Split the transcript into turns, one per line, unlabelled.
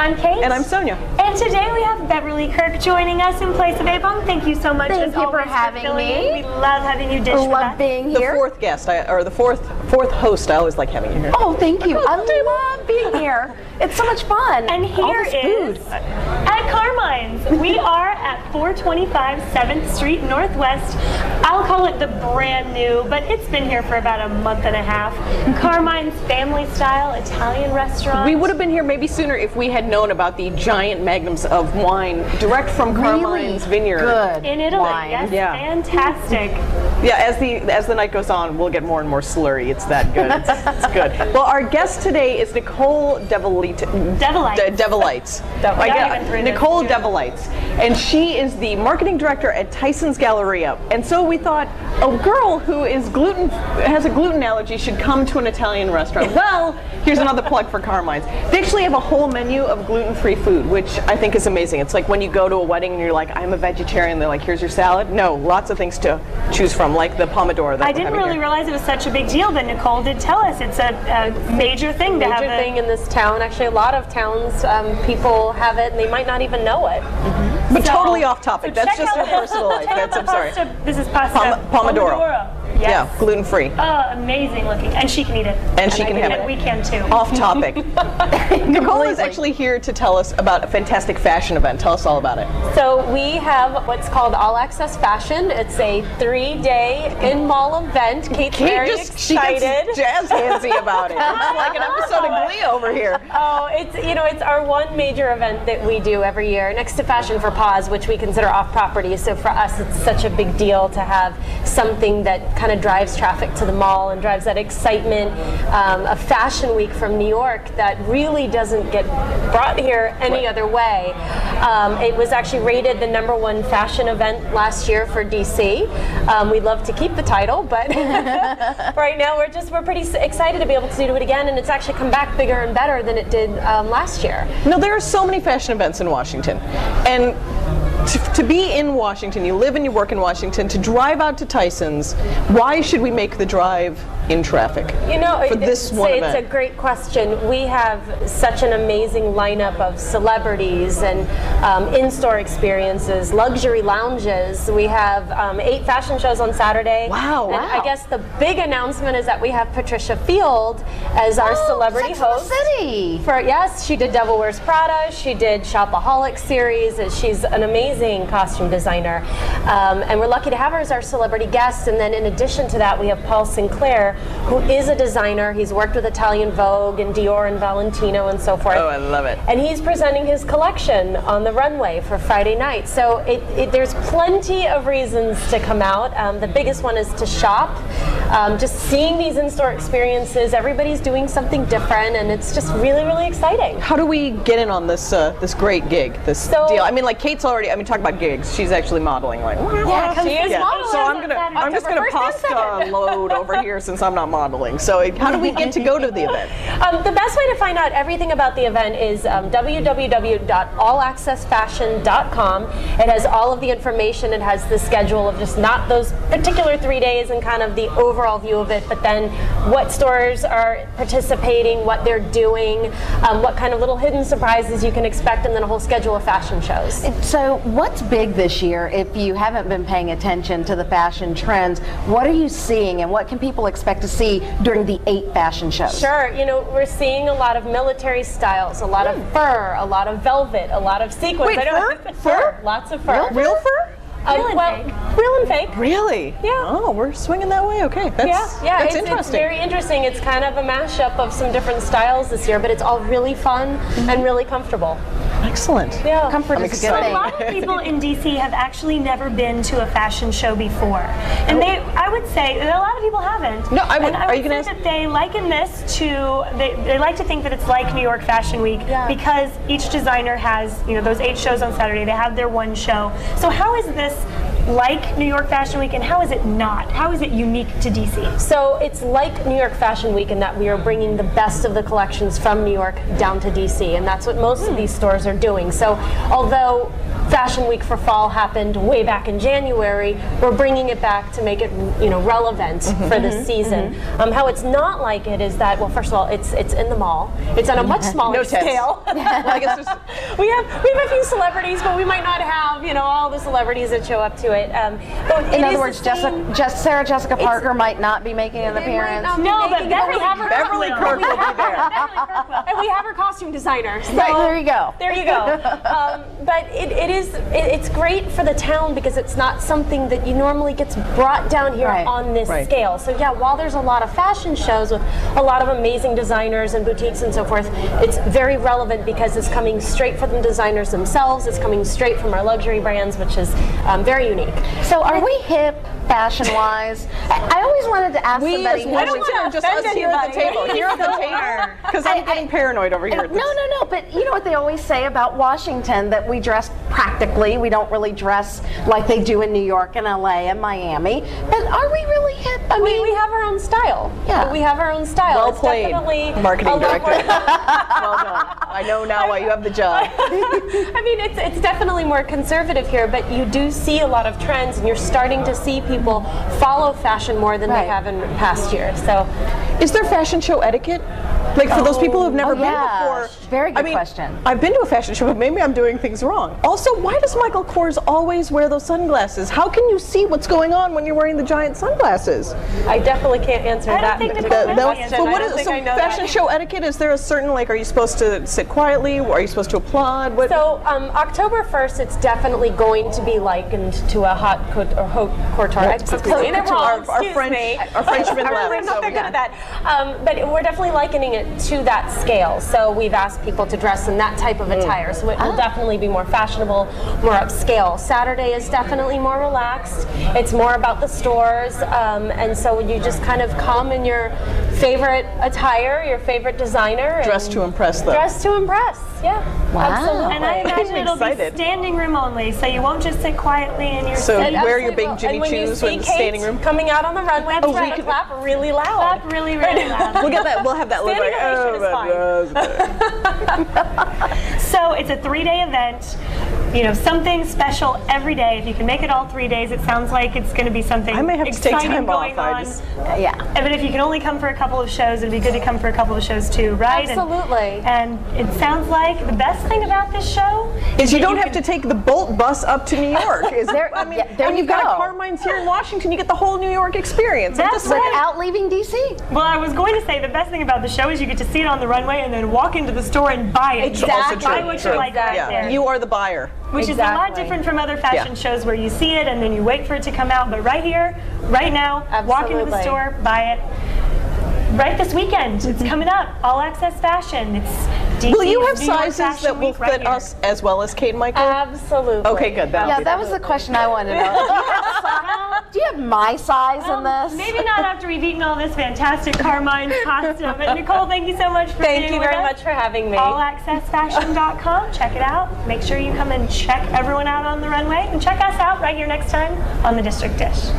I'm Kate.
And I'm Sonya.
And today we have Beverly Kirk joining us in place of Abong. Thank you so much.
Thank you for having me.
We love having you dish with us.
Love being here.
The fourth guest, or the fourth host. I always like having you here.
Oh, thank you. I love being here. It's so much fun.
And here is at Carmine's. We are at 425 7th Street Northwest. I'll call it the brand new, but it's been here for about a month and a half. Carmine's family style Italian restaurant.
We would have been here maybe sooner if we had known about the giant magnums of wine direct from Carmine's vineyard.
Good.
In Italy.
Wine.
Yes,
Yeah.
Fantastic.
Yeah, as the night goes on, we'll get more and more slurry. It's that good. It's good. Well, our guest today is Nichole Devolites. Nichole Devolites. And she is the marketing director at Tyson's Galleria. And so we thought, a girl who is has a gluten allergy should come to an Italian restaurant. Well, here's another plug for Carmine's. They actually have a whole menu of gluten-free food, which I think is amazing. It's like when you go to a wedding and you're like, I'm a vegetarian, they're like, here's your salad. No, lots of things to choose from, like the pomodoro that
I didn't really realize it was such a big deal, but Nichole did tell us it's a major thing to have.
Major thing in this town. Actually, a lot of towns, people have it, and they might not even know it.
But totally off topic. That's just her personal life.
I'm sorry. This is pasta.
Pomodoro.
Yes.
Yeah, gluten-free.
Amazing looking. And she can eat it.
And she can have it.
And we can too.
Off topic. Nichole is actually here to tell us about a fantastic fashion event. Tell us all about it.
So we have what's called All Access Fashion. It's a 3-day in-mall event. Kate's very excited.
She gets jazz handsy about it. It's like an episode of Glee over here.
Oh, it's our one major event that we do every year, next to Fashion for Paws, which we consider off-property. So for us, it's such a big deal to have something that kind of drives traffic to the mall and drives that excitement. A fashion week from New York that really doesn't get brought here any other way. It was actually rated the #1 fashion event last year for DC. We'd love to keep the title, but right now we're pretty excited to be able to do it again, and it's actually come back bigger and better than it did last year.
No, there are so many fashion events in Washington, and to be in Washington, you live and you work in Washington, to drive out to Tyson's, why should we make the drive in traffic?
You know,
for this one event?
It's a great question. We have such an amazing lineup of celebrities and in-store experiences, luxury lounges. We have 8 fashion shows on Saturday.
Wow.
And I guess the big announcement is that we have Patricia Field as our celebrity host.
City.
Yes, she did Devil Wears Prada. She did Shopaholic series. She's an amazing costume designer. And we're lucky to have her as our celebrity guest. And then in addition to that, we have Paul Sinclair, who is a designer. He's worked with Italian Vogue and Dior and Valentino and so forth.
Oh, I love it.
And he's presenting his collection on the runway for Friday night. So there's plenty of reasons to come out. The biggest one is to shop. Just seeing these in-store experiences, everybody's doing something different, and it's just really, really exciting.
How do we get in on this this great gig, this deal? I mean, like Kate's already, talk about gigs. She's actually modeling. Like,
yeah, she is modeling.
So I'm just gonna pasta load over here since I'm not modeling. So how do we get to go to the event?
The best way to find out everything about the event is www.allaccessfashion.com. It has all of the information. It has the schedule of just not those particular 3 days and kind of the overall view of it, but then what stores are participating, what they're doing, what kind of little hidden surprises you can expect, and then a whole schedule of fashion shows.
So what's big this year? If you haven't been paying attention to the fashion trends, what are you seeing, and what can people expect to see during the 8 fashion shows?
Sure, we're seeing a lot of military styles, a lot of fur, a lot of velvet, a lot of sequins.
Wait, fur?
Lots of fur.
Real fur?
Real and fake.
Really?
Yeah.
Oh, we're swinging that way. Okay, that's interesting.
It's very interesting. It's kind of a mashup of some different styles this year, but it's all really fun and really comfortable.
Excellent.
Yeah.
Comfort is a good thing.
A lot of people in DC have actually never been to a fashion show before, and I would say that a lot of people haven't.
No,
are you going to say that they liken this to? They like to think that it's like New York Fashion Week because each designer has those 8 shows on Saturday. They have their one show. So how is this like New York Fashion Week, and how is it not? How is it unique to DC?
So it's like New York Fashion Week in that we are bringing the best of the collections from New York down to DC, and that's what most of these stores are doing. So although Fashion Week for fall happened way back in January, we're bringing it back to make it, relevant for this season. How it's not like it is that, well, first of all, it's in the mall. It's on a much smaller scale.
Well, I guess
we have a few celebrities, but we might not have, all the celebrities that show up to it.
In other words, Sarah Jessica Parker might not be making an appearance.
No, but
Beverly Kirk will be there.
And we have her costume designer. So
Right, there you go.
There you go. But it's great for the town because it's not something that you normally gets brought down here on this scale. So yeah, while there's a lot of fashion shows with a lot of amazing designers and boutiques and so forth, it's very relevant because it's coming straight from the designers themselves. It's coming straight from our luxury brands, which is very unique.
So are we hip fashion-wise? I always wanted to ask somebody.
I don't want to just us here at the table. Here at the table, because I'm getting paranoid over here.
No. But you know what they always say about Washington, that we dress practically. We don't really dress like they do in New York and LA and Miami. But are we really hip? I mean,
we have our own style.
Yeah.
We have our own style.
Well
it's
played,
definitely
marketing director. Well done. I know now why you have the job.
I mean, it's definitely more conservative here, but you do see a lot of trends, and you're starting to see people follow fashion more than they have in past years. So,
is there fashion show etiquette? Like for those people who've never been before.
Very good question.
I've been to a fashion show, but maybe I'm doing things wrong. Also, why does Michael Kors always wear those sunglasses? How can you see what's going on when you're wearing the giant sunglasses?
I definitely can't answer that.
So what is fashion show etiquette? Is there a certain, are you supposed to sit quietly? Are you supposed to applaud?
So October 1st, it's definitely going to be likened to a haute couture. I'm saying it wrong.
Our Frenchmen left.
They're good at that. But we're definitely likening it to that scale. So we've asked people to dress in that type of attire. So it will definitely be more fashionable, more upscale. Saturday is definitely more relaxed. It's more about the stores. And so you just kind of come in your favorite attire, your favorite designer.
Dress to impress, though.
Dress to impress, yeah.
Wow.
Absolutely.
And I imagine it'll be standing room only, so you won't just sit quietly in your
seat. So
seat.
wear your big Jimmy Choos when it's standing room.
Coming out on the runway, we can clap really loud.
Clap really, really loud.
We'll get that. We'll have that look like.
So it's a 3-day event. Something special every day. If you can make it all 3 days, it sounds like it's going to be something
I may have to take time
going
off.
on. But if you can only come for a couple of shows, it'd be good to come for a couple of shows too, right?
Absolutely.
And it sounds like the best thing about this show
is you don't have to take the Bolt bus up to New York. Is there? I mean,
there you go.
Got Carmine's here in Washington. You get the whole New York experience.
That's right.
Without leaving DC.
Well, I was going to say the best thing about the show is you get to see it on the runway and then walk into the store and buy it.
Exactly.
Buy what you like right there.
You are the buyer.
Which is a lot different from other fashion shows where you see it and then you wait for it to come out. But right here, right now, walk into the store, buy it. Right this weekend, it's coming up. All Access Fashion. It's DC.
Will you have
New York
sizes
Fashion
that will
Week right
fit
here.
us as well as Kate and Michael?
Absolutely.
Okay, good.
That was the question I wanted to know. Do you have my size in this?
Maybe not after we've eaten all this fantastic Carmine pasta. But Nichole, thank you so much for being with us.
Thank you very much for having me.
AllAccessFashion.com. Check it out. Make sure you come and check everyone out on the runway. And check us out right here next time on The District Dish.